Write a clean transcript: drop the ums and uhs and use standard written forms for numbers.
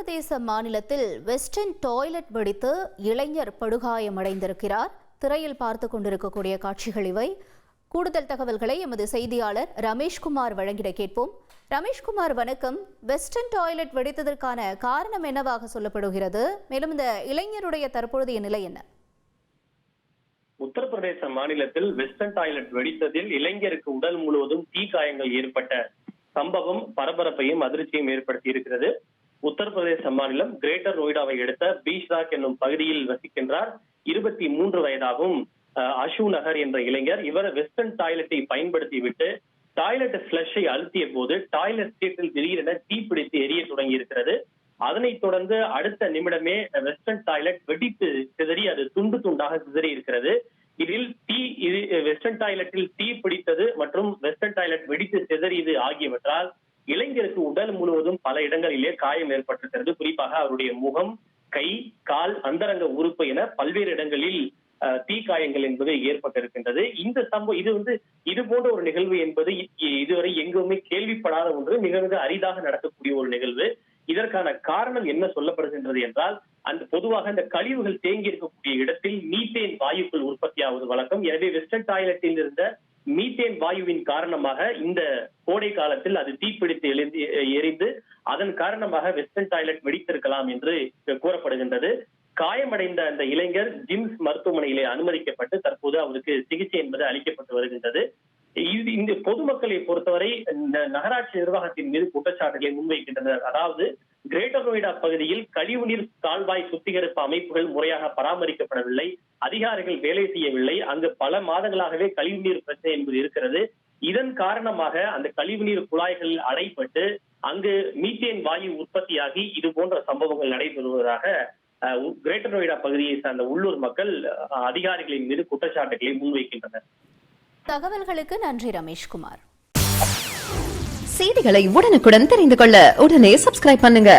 உத்தரப்பிரதேச மாநிலத்தில் western toilet வெடித்து இளைஞர் படுகாயமடைந்திருக்கிறார். திரையில் பார்த்துக் கொண்டிருக்கக்கூடிய காட்சிகள் இவை. கூடுதல் தகவல்களை எமது செய்தியாளர் ரமேஷ்குமார் வழங்கிட கேட்போம். ரமேஷ்குமார், வணக்கம். வெஸ்டர்ன் டாய்லெட் வெடித்ததற்கான காரணம் என்னவாக சொல்லப்படுகிறது? மேலும் இந்த இளைஞருடைய தற்போதைய நிலை என்ன? உத்தரப்பிரதேச மாநிலத்தில் வெஸ்டர்ன் டாய்லெட் வெடித்ததில் இளைஞருக்கு உடல் முழுவதும் தீ காயங்கள் ஏற்பட்ட சம்பவம் பரபரப்பையும் அதிர்ச்சியும் ஏற்படுத்தி இருக்கிறது. உத்தரப்பிரதேச மாநிலம் கிரேட்டர் நொய்டாவை அடுத்த பீஷ்ராக் என்னும் பகுதியில் வசிக்கின்றார். 23 வயதாகும் அஷு நகர் என்ற இளைஞர். இவர் வெஸ்டர்ன் டாய்லெட்டை பயன்படுத்திவிட்டு டாய்லெட் பிளஷை அழுத்திய போது டாய்லெட் சீட்டில் திடீரென தீப்பிடித்து எரிய தொடங்கி இருக்கிறது. அதனைத் தொடர்ந்து அடுத்த நிமிடமே வெஸ்டர்ன் டாய்லெட் வெடித்து சிதறி அது துண்டு துண்டாக சிதறி இருக்கிறது. இதில் வெஸ்டர்ன் டாய்லெட்டில் தீ பிடித்தது மற்றும் வெஸ்டர்ன் டாய்லெட் வெடித்து சிதறியது ஆகியவற்றால் இளைஞருக்கு உடல் முழுவதும் பல இடங்களிலே காயம் ஏற்பட்டிருக்கிறது. குறிப்பாக அவருடைய முகம், கை, கால், அந்தரங்க உறுப்பு என பல்வேறு இடங்களில் தீக்காயங்கள் என்பது ஏற்பட்டிருக்கின்றது. இந்த சம்பவம் இது போன்ற ஒரு நிகழ்வு என்பது இதுவரை எங்குமே கேள்விப்படாத ஒன்று, மிக மிக அரிதாக நடக்கக்கூடிய ஒரு நிகழ்வு. இதற்கான காரணம் என்ன சொல்லப்படுகின்றது என்றால், பொதுவாக இந்த கழிவுகள் தேங்கி இருக்கக்கூடிய இடத்தில் மீத்தேன் வாயுக்கள் உற்பத்தியாவது வழக்கம். எனவே வெஸ்டர்ன் டாய்லெட்டில் இருந்த மீத்தேன் வாயுவின் காரணமாக இந்த கோடை காலத்தில் அது தீப்பிடித்து எரிந்து அதன் காரணமாக வெஸ்டர்ன் டாய்லெட் வெடித்திருக்கலாம் என்று கூறப்படுகின்றது. காயமடைந்த அந்த இளைஞர் ஜிம்ஸ் மருத்துவமனையிலே அனுமதிக்கப்பட்டு தற்போது அவருக்கு சிகிச்சை என்பது அளிக்கப்பட்டு வருகின்றது. இந்த பொதுமக்களை பொறுத்தவரை நகராட்சி நிர்வாகத்தின் மீது குற்றச்சாட்டுகளை முன்வைக்கின்றனர். அதாவது கிரேட்டர் நொய்டா பகுதியில் கழிவுநீர் கால்வாய் சுத்திகரிப்பு அமைப்புகள் முறையாக பராமரிக்கப்படவில்லை, அதிகாரிகள் வேலை செய்யவில்லை. அங்கு பல மாதங்களாகவே கழிவுநீர் பிரச்சனை என்பது இருக்கிறது. இதன் காரணமாக அந்த கழிவுநீர் குழாய்களில் அடைப்பட்டு அங்கு மீத்தேன் வாயு உற்பத்தியாகி இது போன்ற சம்பவங்கள் நடைபெறுவதாக கிரேட்டர் நொய்டா பகுதியை சார்ந்த உள்ளூர் மக்கள் அதிகாரிகளின் மீது குற்றச்சாட்டுகளை முன்வைக்கின்றனர். தகவல்களுக்கு நன்றி ரமேஷ்குமார். செய்திகளை உடனுக்குடன் தெரிந்து கொள்ள உடனே சப்ஸ்கிரைப் பண்ணுங்க.